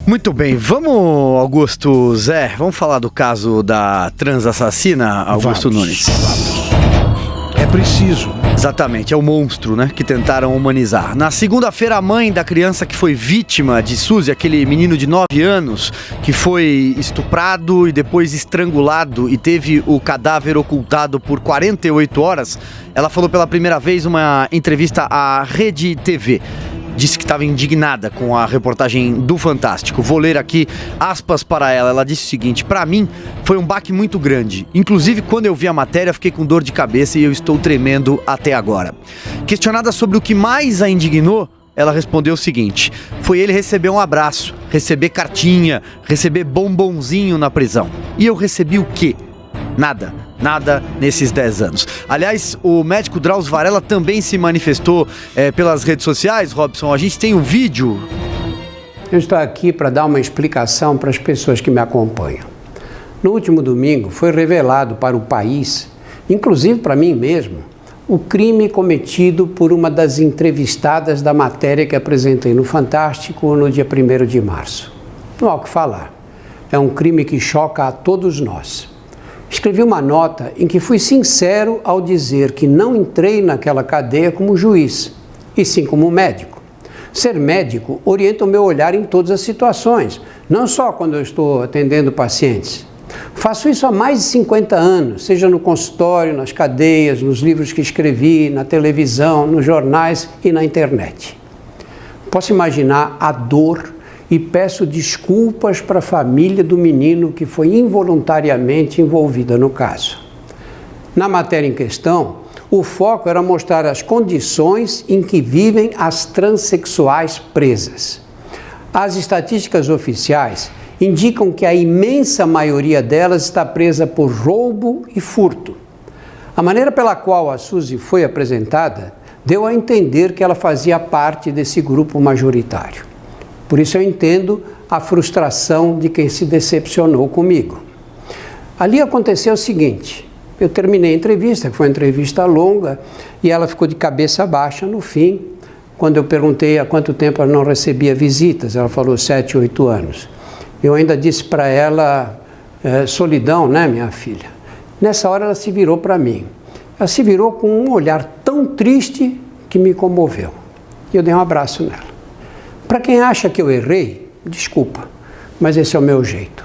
Muito bem, vamos, Augusto Zé, vamos falar do caso da transassassina, Augusto Nunes. É preciso. Exatamente, é o monstro, né, que tentaram humanizar. Na segunda-feira, a mãe da criança que foi vítima de Suzy, aquele menino de 9 anos, que foi estuprado e depois estrangulado e teve o cadáver ocultado por 48 horas, ela falou pela primeira vez uma entrevista à Rede TV. Disse que estava indignada com a reportagem do Fantástico. Vou ler aqui aspas para ela. Ela disse o seguinte: para mim foi um baque muito grande. Inclusive, quando eu vi a matéria, fiquei com dor de cabeça e eu estou tremendo até agora. Questionada sobre o que mais a indignou, ela respondeu o seguinte: foi ele receber um abraço, receber cartinha, receber bombonzinho na prisão. E eu recebi o quê? Nada nesses 10 anos. Aliás, o médico Drauzio Varella também se manifestou pelas redes sociais, Robson. A gente tem um vídeo. Eu estou aqui para dar uma explicação para as pessoas que me acompanham. No último domingo foi revelado para o país, inclusive para mim mesmo, o crime cometido por uma das entrevistadas da matéria que apresentei no Fantástico no dia 1º de março. Não há o que falar. É um crime que choca a todos nós. Escrevi uma nota em que fui sincero ao dizer que não entrei naquela cadeia como juiz, e sim como médico. Ser médico orienta o meu olhar em todas as situações, não só quando eu estou atendendo pacientes. Faço isso há mais de 50 anos, seja no consultório, nas cadeias, nos livros que escrevi, na televisão, nos jornais e na internet. Posso imaginar a dor e peço desculpas para a família do menino que foi involuntariamente envolvida no caso. Na matéria em questão, o foco era mostrar as condições em que vivem as transexuais presas. As estatísticas oficiais indicam que a imensa maioria delas está presa por roubo e furto. A maneira pela qual a Suzy foi apresentada deu a entender que ela fazia parte desse grupo majoritário. Por isso eu entendo a frustração de quem se decepcionou comigo. Ali aconteceu o seguinte: eu terminei a entrevista, que foi uma entrevista longa, e ela ficou de cabeça baixa no fim, quando eu perguntei há quanto tempo ela não recebia visitas. Ela falou 7, 8 anos. Eu ainda disse para ela, solidão, né, minha filha? Nessa hora ela se virou para mim. Ela se virou com um olhar tão triste que me comoveu. E eu dei um abraço nela. Para quem acha que eu errei, desculpa, mas esse é o meu jeito.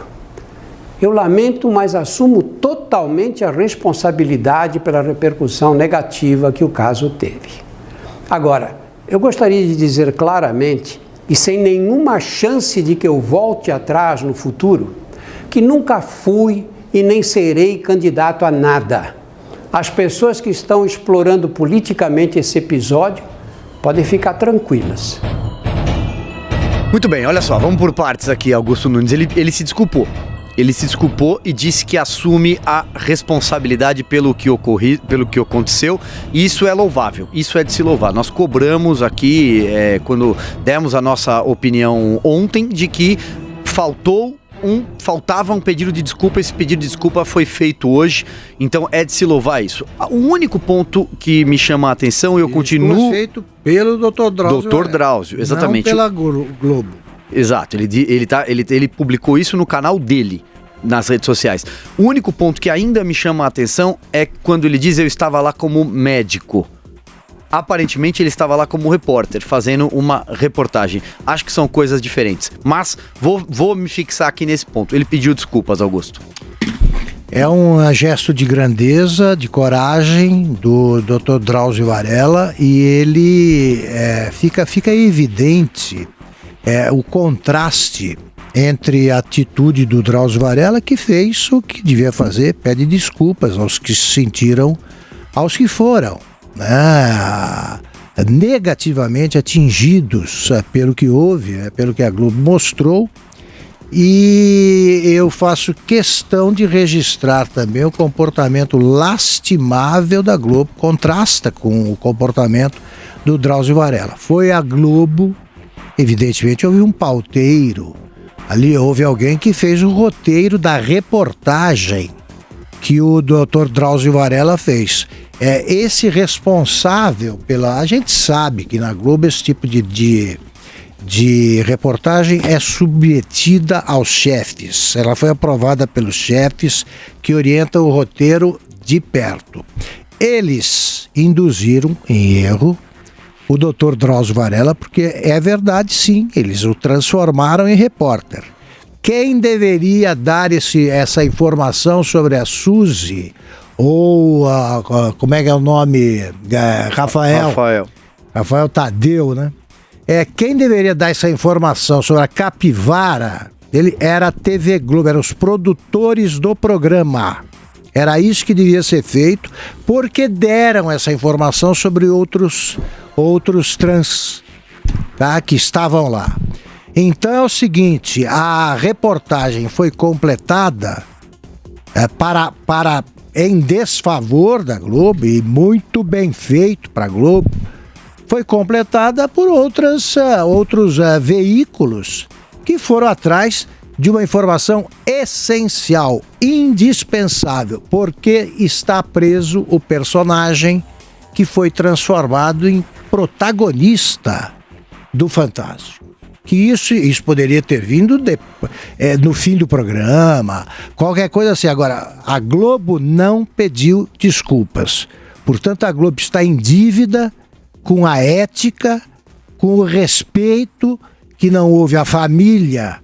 Eu lamento, mas assumo totalmente a responsabilidade pela repercussão negativa que o caso teve. Agora, eu gostaria de dizer claramente, e sem nenhuma chance de que eu volte atrás no futuro, que nunca fui e nem serei candidato a nada. As pessoas que estão explorando politicamente esse episódio podem ficar tranquilas. Muito bem, olha só, vamos por partes aqui, Augusto Nunes. Ele se desculpou. Ele se desculpou e disse que assume a responsabilidade pelo que aconteceu, e isso é louvável, isso é de se louvar. Nós cobramos aqui, quando demos a nossa opinião ontem, de que faltava um pedido de desculpa. Esse pedido de desculpa foi feito hoje, então é de se louvar isso. O único ponto que me chama a atenção, eu continuo... Foi feito pelo Dr. Drauzio. Dr. Drauzio, exatamente. Não pela Globo. Exato, ele publicou isso no canal dele, nas redes sociais. O único ponto que ainda me chama a atenção é quando ele diz: eu estava lá como médico. Aparentemente ele estava lá como repórter, fazendo uma reportagem. Acho que são coisas diferentes, mas vou me fixar aqui nesse ponto. Ele pediu desculpas, Augusto. É um gesto de grandeza, de coragem do Dr. Drauzio Varella, e ele fica evidente o contraste entre a atitude do Drauzio Varella, que fez o que devia fazer, pede desculpas aos que se sentiram, aos que foram negativamente atingidos pelo que houve, pelo que a Globo mostrou. E eu faço questão de registrar também o comportamento lastimável da Globo, contrasta com o comportamento do Drauzio Varella. Foi a Globo, evidentemente houve um pauteiro, ali houve alguém que fez o roteiro da reportagem que o Dr. Drauzio Varella fez. Esse responsável pela... A gente sabe que na Globo esse tipo de de reportagem é submetida aos chefes. Ela foi aprovada pelos chefes que orientam o roteiro de perto. Eles induziram em erro o Dr. Drauzio Varela, porque é verdade, sim, eles o transformaram em repórter. Quem deveria dar essa informação sobre a Suzy, ou como é que é o nome? Rafael Tadeu, né? Quem deveria dar essa informação sobre a capivara, ele era a TV Globo, eram os produtores do programa. Era isso que devia ser feito, porque deram essa informação sobre outros trans, tá, que estavam lá. Então é o seguinte, a reportagem foi completada em desfavor da Globo, e muito bem feito para a Globo, foi completada por outros veículos que foram atrás de uma informação essencial, indispensável, porque está preso o personagem que foi transformado em protagonista do Fantástico. Que isso poderia ter vindo no fim do programa, qualquer coisa assim. Agora, a Globo não pediu desculpas. Portanto, a Globo está em dívida com a ética, com o respeito que não houve à família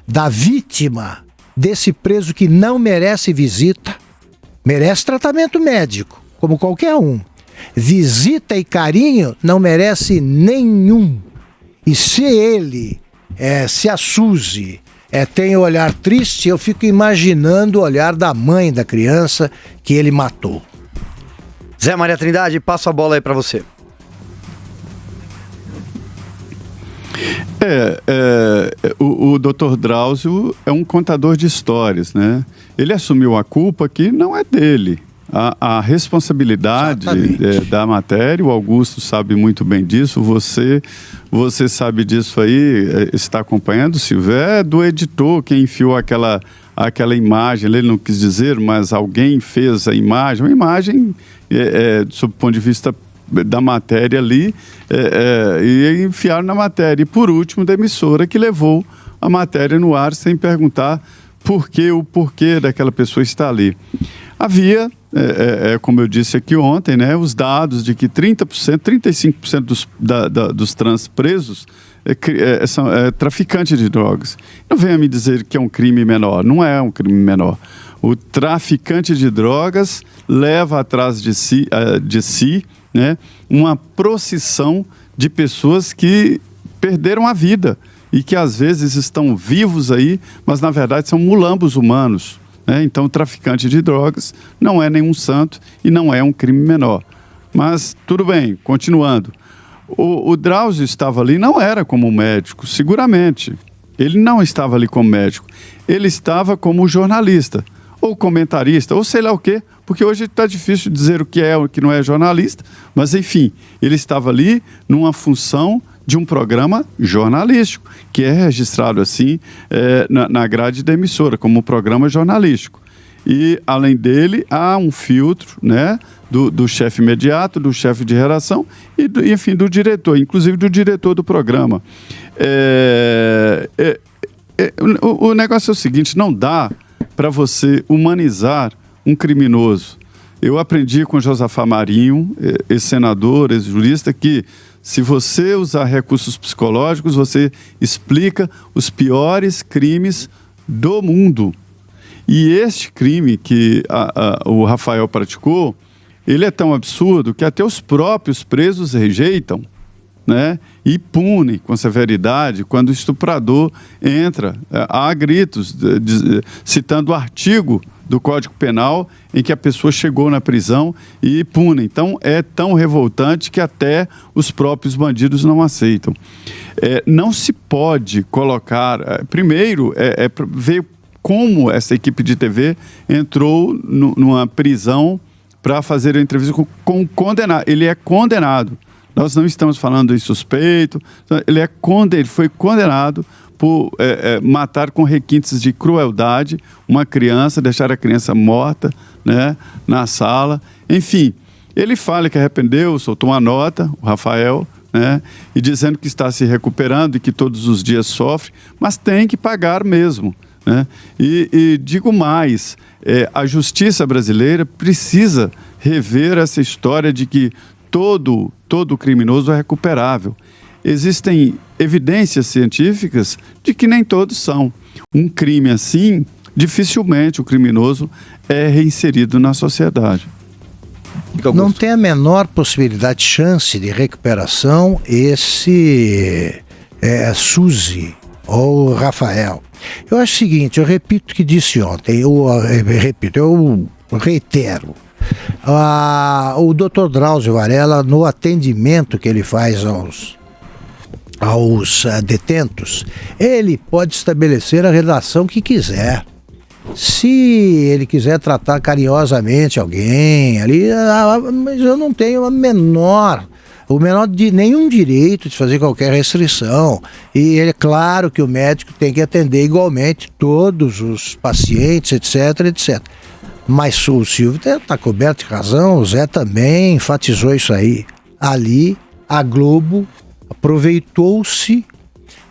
da vítima desse preso que não merece visita, merece tratamento médico, como qualquer um. Visita e carinho não merece nenhum. E se ele, se a Suzy tem um olhar triste, eu fico imaginando o olhar da mãe da criança que ele matou. Zé Maria Trindade, passo a bola aí para você. O Dr. Drauzio é um contador de histórias, né? Ele assumiu a culpa que não é dele. A responsabilidade da matéria, o Augusto sabe muito bem disso, você sabe disso aí, está acompanhando, Silvio, é do editor quem enfiou aquela imagem, ele não quis dizer, mas alguém fez a imagem, uma imagem, sob o ponto de vista da matéria ali, e enfiaram na matéria. E por último, da emissora que levou a matéria no ar sem perguntar o porquê daquela pessoa estar ali. Havia, como eu disse aqui ontem, né, os dados de que 35% dos trans presos são traficantes de drogas. Não venha me dizer que é um crime menor, não é um crime menor. O traficante de drogas leva atrás de si, né, uma procissão de pessoas que perderam a vida e que às vezes estão vivos aí, mas na verdade são mulambos humanos. Então, o traficante de drogas não é nenhum santo e não é um crime menor. Mas, tudo bem, continuando. O Drauzio estava ali, não era como médico, seguramente. Ele não estava ali como médico. Ele estava como jornalista, ou comentarista, ou sei lá o quê, porque hoje está difícil dizer o que é ou o que não é jornalista, mas, enfim, ele estava ali numa função de um programa jornalístico, que é registrado assim na grade da emissora, como um programa jornalístico. E, além dele, há um filtro, né, do chefe imediato, do chefe de redação e, enfim, do diretor, inclusive do diretor do programa. O negócio é o seguinte, não dá para você humanizar um criminoso. Eu aprendi com Josafá Marinho, ex-senador, ex-jurista, que se você usar recursos psicológicos, você explica os piores crimes do mundo. E este crime que o Rafael praticou, ele é tão absurdo que até os próprios presos rejeitam, né? E punem com severidade quando o estuprador entra. Há gritos, citando o artigo do Código Penal em que a pessoa chegou na prisão e pune. Então, é tão revoltante que até os próprios bandidos não aceitam. Não se pode colocar... Primeiro, ver como essa equipe de TV entrou numa prisão para fazer a entrevista com um condenado. Ele é condenado. Nós não estamos falando em suspeito. Ele foi condenado por matar com requintes de crueldade uma criança, deixar a criança morta, né, na sala. Enfim, ele fala que arrependeu, soltou uma nota, o Rafael, né? E dizendo que está se recuperando e que todos os dias sofre, mas tem que pagar mesmo, né? E digo mais, a justiça brasileira precisa rever essa história de que todo criminoso é recuperável. Existem evidências científicas de que nem todos são. Um crime assim, dificilmente o criminoso é reinserido na sociedade. Não tem a menor possibilidade, chance de recuperação esse Suzy ou Rafael. Eu acho o seguinte, eu repito o que disse ontem, eu reitero. O Dr. Drauzio Varella, no atendimento que ele faz aos detentos, ele pode estabelecer a relação que quiser. Se ele quiser tratar carinhosamente alguém ali, mas eu não tenho o menor de nenhum direito de fazer qualquer restrição. E é claro que o médico tem que atender igualmente todos os pacientes, etc, etc. Mas o Silvio está coberto de razão, o Zé também enfatizou isso aí. Ali, a Globo aproveitou-se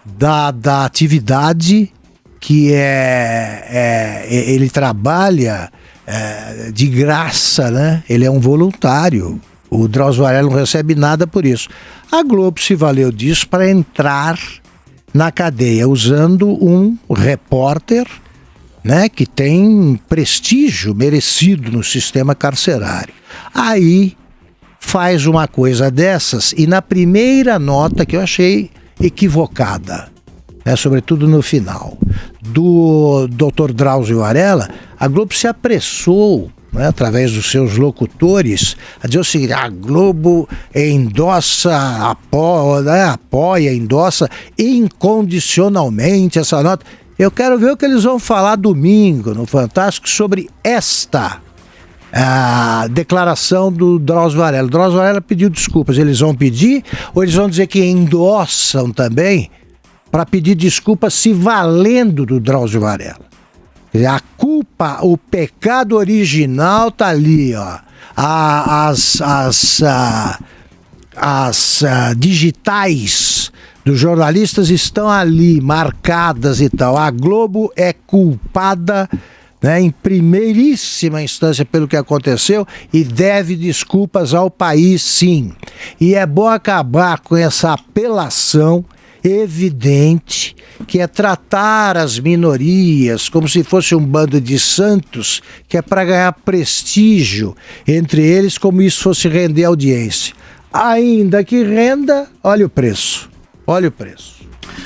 da atividade que ele trabalha de graça, né? Ele é um voluntário. O Drauzio Varella não recebe nada por isso. A Globo se valeu disso para entrar na cadeia, usando um repórter, né, que tem prestígio merecido no sistema carcerário. Aí faz uma coisa dessas e na primeira nota que eu achei equivocada, sobretudo no final, do Dr. Drauzio Varella, a Globo se apressou, né, através dos seus locutores, a dizer o seguinte: a Globo apoia, endossa incondicionalmente essa nota. Eu quero ver o que eles vão falar domingo no Fantástico sobre esta declaração do Drauzio Varella. O Drauzio Varella pediu desculpas. Eles vão pedir ou eles vão dizer que endossam também para pedir desculpas se valendo do Drauzio Varella? A culpa, o pecado original está ali, ó. As digitais dos jornalistas estão ali, marcadas e tal. A Globo é culpada, né, em primeiríssima instância pelo que aconteceu e deve desculpas ao país, sim. E é bom acabar com essa apelação evidente que é tratar as minorias como se fosse um bando de santos que é para ganhar prestígio entre eles, como isso fosse render audiência. Ainda que renda, olha o preço. Olha o preço.